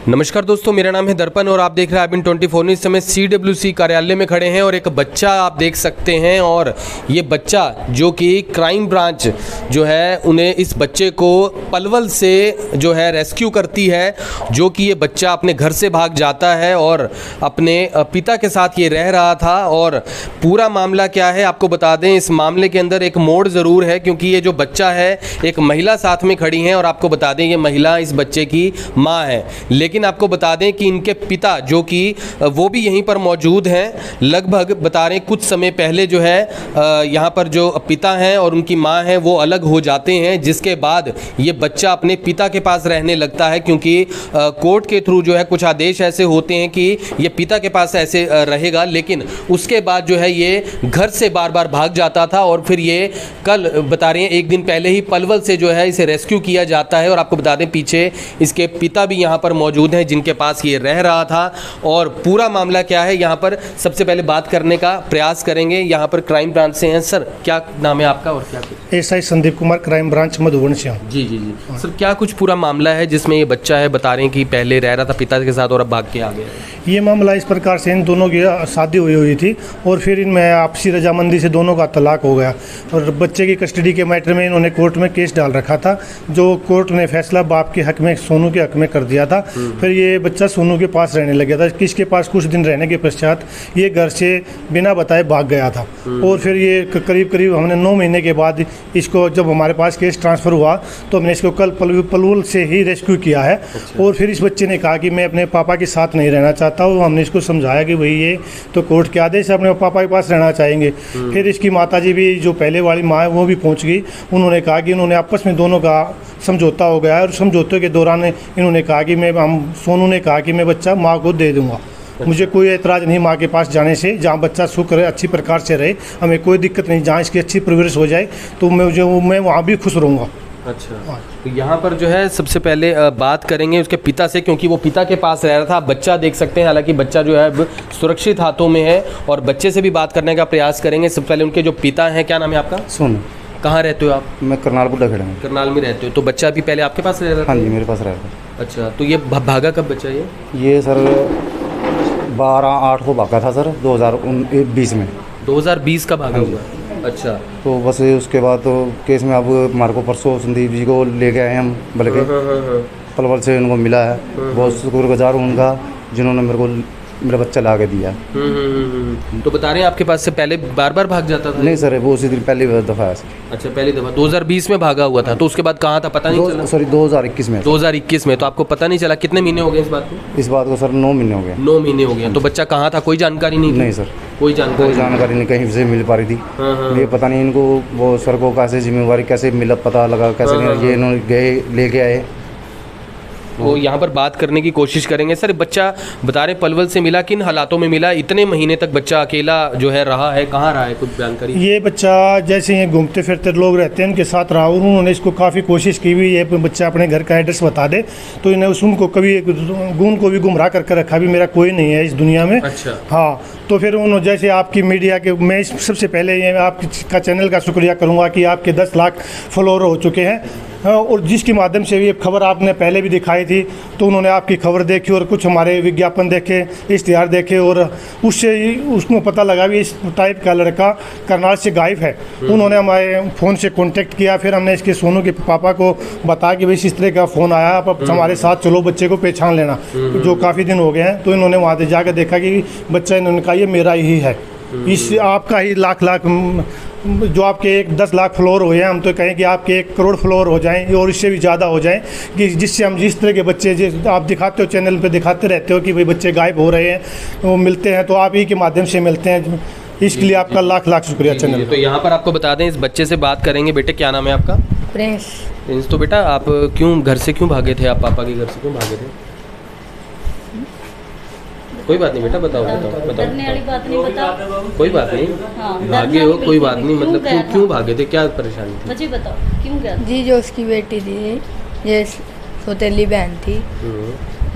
नमस्कार दोस्तों, मेरा नाम है दर्पण और आप देख रहे हैं अबिन 24 न्यूज़। समय CWC कार्यालय में खड़े हैं और एक बच्चा आप देख सकते हैं और ये बच्चा जो कि क्राइम ब्रांच जो है उन्हें इस बच्चे को पलवल से जो है रेस्क्यू करती है, जो कि ये बच्चा अपने घर से भाग जाता है और अपने पिता के साथ ये रह रहा था। और पूरा मामला क्या है आपको बता दें, इस मामले के अंदर एक मोड़ ज़रूर है क्योंकि ये जो बच्चा है एक महिला साथ में खड़ी हैं और आपको बता दें ये महिला इस बच्चे की माँ है। लेकिन आपको बता दें कि इनके पिता जो कि वो भी यहीं पर मौजूद हैं, लगभग बता रहे हैं कुछ समय पहले जो है यहाँ पर जो पिता हैं और उनकी माँ हैं वो अलग हो जाते हैं, जिसके बाद ये बच्चा अपने पिता के पास रहने लगता है क्योंकि कोर्ट के थ्रू जो है कुछ आदेश ऐसे होते हैं कि ये पिता के पास ऐसे रहेगा। लेकिन उसके बाद जो है ये घर से बार बार भाग जाता था और फिर ये कल बता रहे हैं एक दिन पहले ही पलवल से जो है इसे रेस्क्यू किया जाता है। और आपको बता दें पीछे इसके पिता भी यहाँ पर मौजूद हैं जिनके पास ये रह रहा था। और पूरा मामला क्या है यहाँ पर सबसे पहले बात करने का प्रयास करेंगे। यहाँ पर क्राइम ब्रांच से हैं सर, क्या नाम है आपका और क्या? SI Sandeep Kumar, crime branch Madhuban से हूँ। जी जी जी सर, क्या कुछ पूरा मामला है जिसमें ये बच्चा है बता रहे हैं कि पहले रह रहा था पिता के साथ और अब भाग के आ गया है? ये मामला इस प्रकार से इन दोनों की शादी हुई थी और फिर इनमें आपसी रजामंदी से दोनों का तलाक हो गया और बच्चे की कस्टडी के मैटर में इन्होंने कोर्ट में केस डाल रखा था, जो कोर्ट ने फैसला बाप के हक में, सोनू के हक में कर दिया था। फिर ये बच्चा सोनू के पास रहने लग गया था। किसके पास कुछ दिन रहने के पश्चात ये घर से बिना बताए भाग गया था। और फिर ये करीब करीब हमने 9 महीने के बाद इसको, जब हमारे पास केस ट्रांसफ़र हुआ तो हमने इसको कल पलवल से ही रेस्क्यू किया है। और फिर इस बच्चे ने कहा कि मैं अपने पापा के साथ नहीं रहना चाहता हूँ। हमने इसको समझाया कि भाई ये तो कोर्ट के आदेश से अपने पापा के पास रहना चाहेंगे। फिर इसकी माताजी भी, जो पहले वाली माँ है, वो भी पहुँच गई। उन्होंने कहा कि उन्होंने आपस में दोनों का समझौता हो गया और समझौते के दौरान इन्होंने कहा कि सोनू ने कहा कि मैं बच्चा माँ को दे दूँगा, मुझे कोई एतराज़ नहीं माँ के पास जाने से, जहाँ बच्चा सुख रहे, अच्छी प्रकार से रहे, हमें कोई दिक्कत नहीं, जहाँ इसकी अच्छी परवरिश हो जाए तो मैं वहाँ भी खुश रहूँगा। अच्छा, तो यहाँ पर जो है सबसे पहले बात करेंगे उसके पिता से, क्योंकि वो पिता के पास रह रहा था। बच्चा देख सकते हैं, हालांकि बच्चा जो है अब सुरक्षित हाथों में है और बच्चे से भी बात करने का प्रयास करेंगे। सबसे पहले उनके जो पिता हैं, क्या नाम है आपका? सोनू। कहाँ रहते हो आप? मैं करनाल बुड्ढा खेड़ा में। करनाल में रहते हो, तो बच्चा भी पहले आपके पास रह रहा था? हाँ जी, मेरे पास रहता है। अच्छा, तो ये भागा कब बच्चा ये सर 12/8 को भागा था सर, 2020 में। 2020 का भागा हुआ? अच्छा, तो बस उसके बाद तो केस में अब हमारे को परसों संदीप जी को ले गए हैं हम, बल्कि पलवल से उनको मिला है। बहुत शुक्रगुजार हूँ उनका, जिन्होंने मेरा बच्चा ला के दिया। तो बता रहे हैं आपके पास से पहले बार बार भाग जाता था? नहीं सर, वो उसी दिन पहली दफ़ा है। अच्छा, पहली दफ़ा 2020 में भागा हुआ था, तो उसके बाद कहाँ था पता नहीं चला? सॉरी 2021 में। 2021 में, तो आपको पता नहीं चला? कितने महीने हो गए इस बात को? इस बात को सर 9 महीने हो गए। 9 महीने हो गए। तो बच्चा कहाँ था, कोई जानकारी नहीं? नहीं सर, कोई जानकारी नहीं कहीं से मिल पा रही थी। ये पता नहीं इनको वो सर को कैसे जिम्मेवारी कैसे मिला, पता लगा कैसे नहीं, ये इन्होंने गए लेके आए। तो यहाँ पर बात करने की कोशिश करेंगे। सर, बच्चा बता रहे पलवल से मिला, किन हालातों में मिला? इतने महीने तक बच्चा अकेला जो है रहा है, कहाँ रहा है, कुछ जानकारी? ये बच्चा जैसे ये घूमते फिरते लोग रहते हैं उनके साथ रहा और उन्होंने इसको काफ़ी कोशिश की भी, ये बच्चा अपने घर का एड्रेस बता दे, तो इन्हें उनको कभी गुण को भी गुमराह करके रखा भी, मेरा कोई नहीं है इस दुनिया में। अच्छा, हाँ। तो फिर उन्होंने जैसे आपकी मीडिया के, मैं सबसे पहले ये आपका चैनल का शुक्रिया करूँगा कि आपके 10 लाख फॉलोअर हो चुके हैं और जिसके माध्यम से ये खबर आपने पहले भी दिखाई थी, तो उन्होंने आपकी खबर देखी और कुछ हमारे विज्ञापन देखे, इश्तिहार देखे और उससे उसको पता लगा भी इस टाइप का लड़का करनाल से गायब है। उन्होंने हमारे फ़ोन से कांटेक्ट किया, फिर हमने इसके सोनू के पापा को बताया कि भाई इस तरह का फ़ोन आया, आप हमारे साथ चलो, बच्चे को पहचान लेना, जो काफ़ी दिन हो गए हैं। तो इन्होंने वहाँ से जाकर देखा कि बच्चा, इन्होंने कहा ये मेरा ही है, इस आपका ही लाख जो आपके 10 लाख फ्लोर हो जाए, हम तो कहें कि आपके 1 करोड़ फ्लोर हो जाएं और इससे भी ज़्यादा हो जाएं, कि जिससे हम जिस तरह के बच्चे आप दिखाते हो, चैनल पे दिखाते रहते हो कि भाई बच्चे गायब हो रहे हैं, वो मिलते हैं, तो आप ही के माध्यम से मिलते हैं। इसके लिए आपका लाख लाख शुक्रिया चैनल। तो यहाँ पर आपको बता दें, इस बच्चे से बात करेंगे। बेटे, क्या नाम है आपका? प्रिंस। प्रिंस। तो बेटा, आप क्यों घर से क्यों भागे थे? आप पापा के घर से क्यों भागे थे? कोई बात नहीं बेटा, बताओ। डरने वाली बात नहीं, बताओ। कोई बात नहीं, भागे हो, कोई बात नहीं, मतलब क्यों भागे थे, क्या परेशानी थी? मुझे बताओ क्यों गया? जी, जो उसकी बेटी थी, ये सौतेली बहन थी,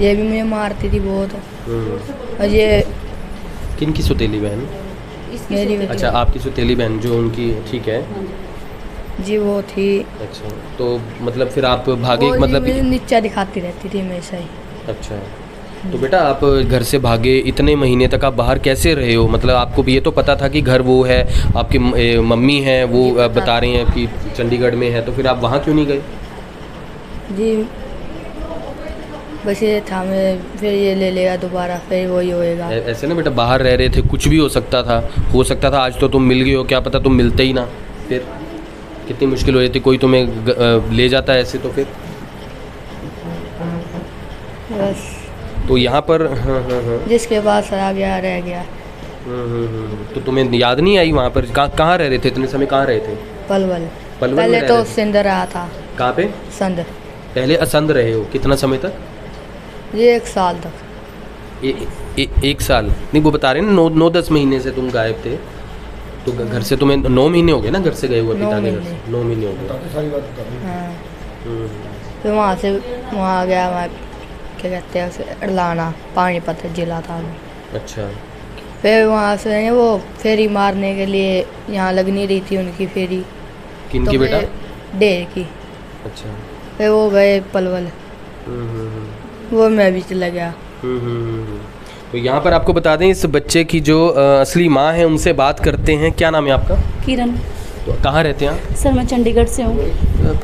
ये भी मुझे मारती थी बहुत। और ये किन की सौतेली बहन? मेरी बेटी। अच्छा, आपकी सौतेली बहन जो उनकी, ठीक है जी, वो थी। अच्छा, तो मतलब फिर आप भागे, मतलब नीचा दिखाती रहती थी हमेशा ही। अच्छा, तो बेटा आप घर से भागे, इतने महीने तक आप बाहर कैसे रहे हो? मतलब आपको भी ये तो पता था कि घर वो है, आपकी मम्मी हैं वो बता रही हैं कि चंडीगढ़ में है, तो फिर आप वहाँ क्यों नहीं गए? जी बस ये था, मैं फिर ये ले लेगा दोबारा, फिर वही होएगा। ऐसे ना बेटा, बाहर रह रहे थे, कुछ भी हो सकता था आज तो तुम मिल गए हो, क्या पता तुम मिलते ही ना, फिर कितनी मुश्किल हो जाती, कोई तुम्हें ले जाता है ऐसे तो फिर। बस तो यहाँ पर हाँ। जिसके पास आ गया रह गया। तो तुम्हें याद नहीं आई वहाँ पर कहाँ रह रहे थे इतने समय, कहाँ रहे थे? पलवल पलवल पहले में रह तो रहे थे? सिंध रहा था। कहाँ पे? संध। पहले असंध रहे हो, कितना समय तक? ये 1 साल तक। 1 साल नहीं, वो बता रहे हैं 9-10 महीने से तुम गायब थे, तो घर से तुम्हें 9 महीने हो गए ना घर से गए हुए, पिता के घर से 9 महीने हो गए। हाँ फिर वहाँ से वहाँ गया, मैं क्या कहते हैं उसे, अड़लाना, पानीपत जिला था। अच्छा, फिर वहाँ से वो फेरी मारने के लिए यहाँ लग नहीं रही थी उनकी फेरी। किनकी तो बेटा? डेर की। अच्छा। फिर वो गए पलवल, वो मैं भी चला गया। तो यहाँ पर आपको बता दें, इस बच्चे की जो असली माँ है उनसे बात करते हैं। क्या नाम है आपका? किरण। तो कहाँ रहते हैं आप? सर मैं चंडीगढ़ से हूँ।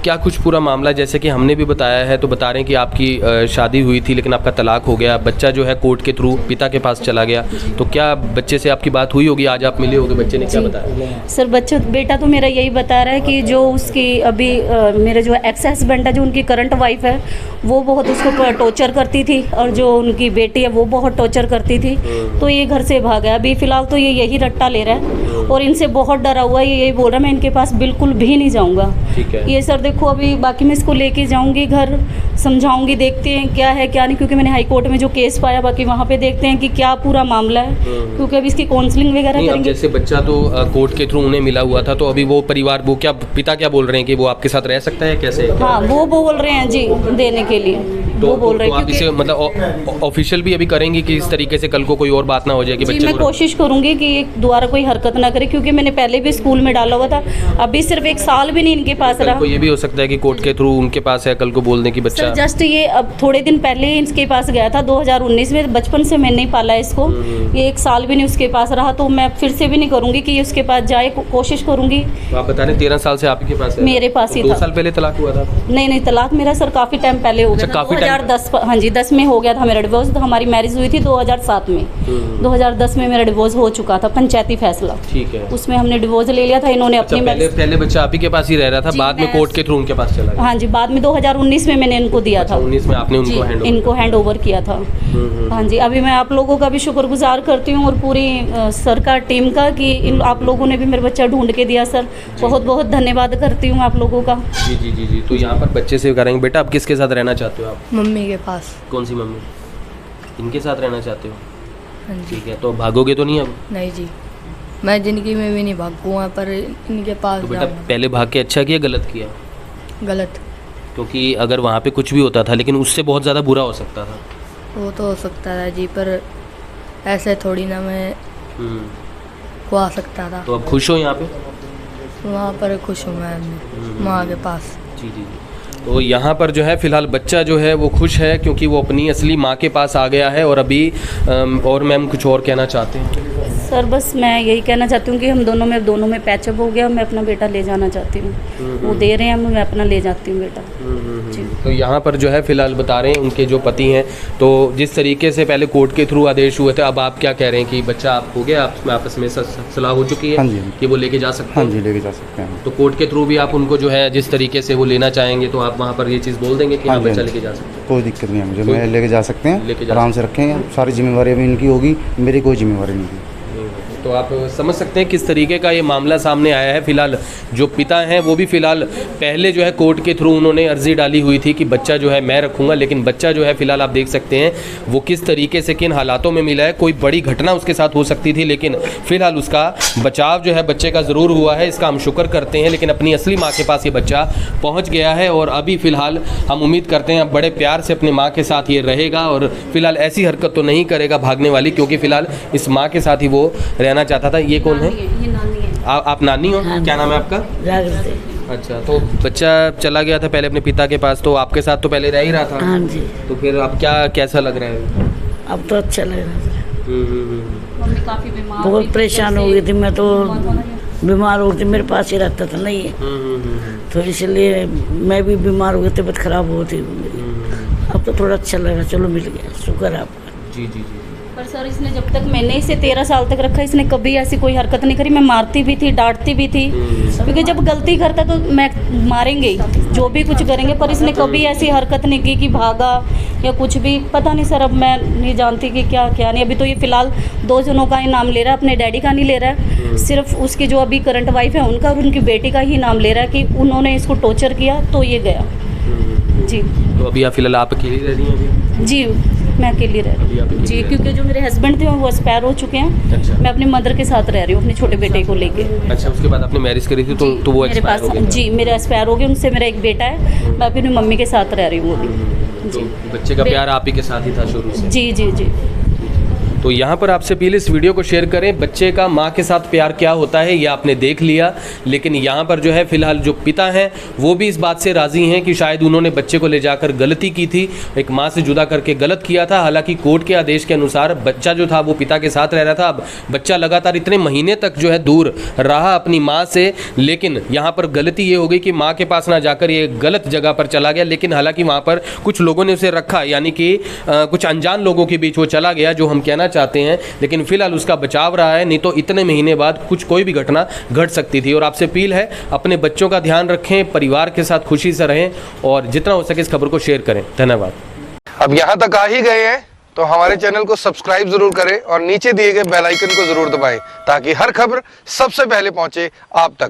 क्या कुछ पूरा मामला, जैसे कि हमने भी बताया है, तो बता रहे हैं कि आपकी शादी हुई थी लेकिन आपका तलाक हो गया, बच्चा जो है कोर्ट के थ्रू पिता के पास चला गया, तो क्या बच्चे से आपकी बात हुई होगी, आज आप मिले होगे, बच्चे ने क्या बताया? सर बेटा तो मेरा यही बता रहा है कि जो उसकी अभी मेरे जो एक्स हस्बैंड है, जो उनकी करंट वाइफ है, वो बहुत उसको टॉर्चर करती थी, और जो उनकी बेटी है वो बहुत टॉर्चर करती थी, तो ये घर से भागा। अभी फ़िलहाल तो ये यही रट्टा ले रहा है और इनसे बहुत डरा हुआ है। ये यही बोल रहा है मैं इनके पास बिल्कुल भी नहीं जाऊँगा। ठीक है। ये सर देखो, अभी बाकी मैं इसको लेके जाऊँगी घर, समझाऊँगी, देखते हैं क्या है क्या नहीं, क्योंकि मैंने हाई कोर्ट में जो केस पाया, बाकी वहाँ पे देखते हैं कि क्या पूरा मामला है, क्योंकि अभी इसकी काउंसलिंग वगैरह करेंगे। जैसे बच्चा तो कोर्ट के थ्रू उन्हें मिला हुआ था, तो अभी वो परिवार, वो क्या पिता क्या बोल रहे हैं कि वो आपके साथ रह सकता है, कैसे? हाँ वो बोल रहे हैं जी देने के लिए, तो वो बोल रहे हैं आप इसे मतलब ऑफिशियल भी अभी करेंगे कि इस तरीके से कल को कोई और बात ना हो जाए कि जी बच्चे मैं को कोशिश करूंगी कि दोबारा कोई हरकत ना करे, क्योंकि मैंने पहले भी स्कूल में डाला हुआ था, अभी सिर्फ 1 साल भी नहीं इनके पास कल रहा। को ये भी हो सकता है कि कोर्ट के थ्रू उनके पास है, कल को बोल दें कि बच्चा। सर जस्ट ये अब थोड़े दिन पहले ही इसके पास गया था 2019 में, बचपन से मैंने नहीं पाला इसको, ये 1 साल भी नहीं उसके पास रहा, तो मैं फिर से भी नहीं करूंगी कि ये उसके पास जाए, कोशिश करूंगी। तो आप बता रहे 13 साल से आपके पास है? मेरे पास ही 2 था। साल पहले तलाक हुआ था? नहीं तलाक मेरा सर काफ़ी टाइम पहले हो गया अच्छा, था। काफी टाइम। 2010, हाँ जी 10 में हो गया था मेरा डिवोर्स, तो हमारी मैरिज हुई थी 2007 में। 2010 में मेरा डिवोर्स हो चुका था, पंचायती फैसला, ठीक है। उसमें हमने डिवोर्स ले लिया था। इन्होंने अच्छा, अपनी पहले बच्चा आप ही के पास ही रह रहा था, जी, बाद में मैं- कोर्ट के थ्रू उनके पास चला गया? हाँ जी, बाद में 2019 में मैंने इनको दिया था। 19 में आपने जी, उनको हैंड इनको हैंड ओवर किया था। हाँ जी, अभी मैं आप लोगों का भी शुक्रगुजार करती हूँ और पूरी सरकार टीम का कि आप लोगों ने भी मेरा बच्चा ढूंढ के दिया। सर बहुत बहुत धन्यवाद करती हूँ आप लोगों का। जी जी जी जी। तो यहाँ पर बच्चे से करेंगे, बेटा आप किसके साथ रहना चाहते हो? आप मम्मी के पास। कौन सी मम्मी? इनके साथ रहना चाहते हो? हाँ जी। ठीक है, तो भागोगे तो नहीं अब? नहीं जी, मैं जिंदगी में भी नहीं भागूंगा, पर इनके पास तो बेटा जाऊंगा। पहले भाग के अच्छा किया, गलत किया? गलत। क्योंकि अगर वहाँ पे कुछ भी होता था, लेकिन उससे बहुत ज़्यादा बुरा हो सकता था। वो तो हो सकता था जी, पर ऐसे थोड़ी ना मैं हम्म। को आ सकता था। तो अब खुश हो यहाँ पे? वहाँ पर खुश हूँ मैं अपनी माँ के पास। जी जी जी। तो यहाँ पर जो है फ़िलहाल बच्चा जो है वो खुश है, क्योंकि वो अपनी असली माँ के पास आ गया है। और अभी और मैम कुछ और कहना चाहते हैं? सर बस मैं यही कहना चाहती हूँ कि हम दोनों में पैचअप हो गया। मैं अपना बेटा ले जाना चाहती हूँ, वो दे रहे हैं, मैं अपना ले जाती हूँ बेटा। जी। तो यहाँ पर जो है फ़िलहाल बता रहे हैं उनके जो पति हैं, तो जिस तरीके से पहले कोर्ट के थ्रू आदेश हुए थे, अब आप क्या कह रहे हैं कि बच्चा आप हो गया, आप में आपस में सलाह हो चुकी है? हाँ जी। कि वो लेके जा सकते हाँ हैं? जी, लेके जा सकते हैं। तो कोर्ट के थ्रू भी आप उनको जो है जिस तरीके से वो लेना चाहेंगे, तो आप वहाँ पर ये चीज़ बोल देंगे कि हाँ हाँ जी, बच्चा हाँ जी। लेके जा सकते हैं? कोई दिक्कत नहीं है मुझे, कोई- मैं लेके जा सकते लेके हैं, जा आराम से रखेंगे, सारी जिम्मेवारी अभी इनकी होगी, मेरी कोई जिम्मेवारी नहीं थी। तो आप समझ सकते हैं किस तरीके का ये मामला सामने आया है। फिलहाल जो पिता हैं वो भी फिलहाल पहले जो है कोर्ट के थ्रू उन्होंने अर्जी डाली हुई थी कि बच्चा जो है मैं रखूंगा, लेकिन बच्चा जो है फिलहाल आप देख सकते हैं वो किस तरीके से किन हालातों में मिला है। कोई बड़ी घटना उसके साथ हो सकती थी, लेकिन फिलहाल उसका बचाव जो है बच्चे का ज़रूर हुआ है, इसका हम शुक्र करते हैं। लेकिन अपनी असली माँ के पास ये बच्चा पहुँच गया है और अभी फ़िलहाल हम उम्मीद करते हैं अब बड़े प्यार से अपने माँ के साथ ये रहेगा और फिलहाल ऐसी हरकत तो नहीं करेगा भागने वाली, क्योंकि फ़िलहाल इस माँ के साथ ही वो रहना चाहता था। ये कौन है? ये नानी है। आप नानी हो? क्या नाम है आपका? अच्छा, तो बच्चा चला गया था पहले अपने पिता के पास, तो आपके साथ तो पहले रह ही रहा था। हाँ जी, तो फिर अब क्या कैसा लग रहा है? अब तो अच्छा लग रहा है। मम्मी काफ़ी बीमार हुई बहुत थी, परेशान हो गई थी मैं, तो बीमार हो गई थी, मेरे पास ही रहता था नहीं, तो इसलिए मैं भी बीमार हो गई, तबीयत खराब हो थी मेरी। अब तो थोड़ा अच्छा लग रहा, चलो मिल गया, शुक्र है आपका। जी जी जी। पर सर इसने जब तक मैंने इसे 13 साल तक रखा, इसने कभी ऐसी कोई हरकत नहीं करी। मैं मारती भी थी, डांटती भी थी, क्योंकि जब गलती करता तो मैं मारेंगे ही, जो भी कुछ करेंगे, पर इसने कभी ऐसी हरकत नहीं की कि भागा या कुछ भी। पता नहीं सर, अब मैं नहीं जानती कि क्या क्या नहीं। अभी तो ये फिलहाल 2 जनों का ही नाम ले रहा है, अपने डैडी का नहीं ले रहा है, सिर्फ उसकी जो अभी करंट वाइफ है उनका और उनकी बेटी का ही नाम ले रहा है कि उन्होंने इसको टॉर्चर किया तो ये गया। जी। तो अभी आप फिलहाल आप अकेली रह रही हैं अभी? जी, मैं अकेली रह रही हूँ जी, क्योंकि जो मेरे हस्बैंड थे वो एक्सपायर हो चुके हैं। अच्छा। मैं अपनी मदर के साथ रह रही हूँ, अपने छोटे बेटे को लेके। अच्छा, उसके बाद आपने मैरिज करी थी तो वो मेरे एक्सपायर पास हो गए? जी, मेरे एक्सपायर हो गए, उनसे मेरा एक बेटा है, मैं अपनी मम्मी के साथ रह रही हूँ अभी। तो बच्चे का प्यार आप ही के साथ ही था शुरू से? जी जी जी। तो यहाँ पर आपसे अपील, इस वीडियो को शेयर करें। बच्चे का माँ के साथ प्यार क्या होता है ये आपने देख लिया, लेकिन यहाँ पर जो है फिलहाल जो पिता हैं वो भी इस बात से राज़ी हैं कि शायद उन्होंने बच्चे को ले जाकर गलती की थी, एक माँ से जुदा करके गलत किया था। हालांकि कोर्ट के आदेश के अनुसार बच्चा जो था वो पिता के साथ रह रहा था। अब बच्चा लगातार इतने महीने तक जो है दूर रहा अपनी माँ से, लेकिन यहाँ पर गलती ये हो गई कि माँ के पास ना जाकर ये गलत जगह पर चला गया। लेकिन हालांकि वहाँ पर कुछ लोगों ने उसे रखा, यानी कि कुछ अनजान लोगों के बीच वो चला गया, जो हम कहना चाहते हैं, लेकिन फिलहाल उसका बचाव रहा है, नहीं तो इतने महीने बाद कुछ कोई भी घटना घट सकती थी। और आपसे अपील है, अपने बच्चों का ध्यान रखें, परिवार के साथ खुशी से रहें और जितना हो सके इस खबर को शेयर करें। धन्यवाद। अब यहाँ तक आ ही गए हैं तो हमारे चैनल को सब्सक्राइब जरूर करें और नीचे दिए गए बेल आइकन को जरूर दबाएं ताकि हर खबर सबसे पहले पहुंचे आप तक।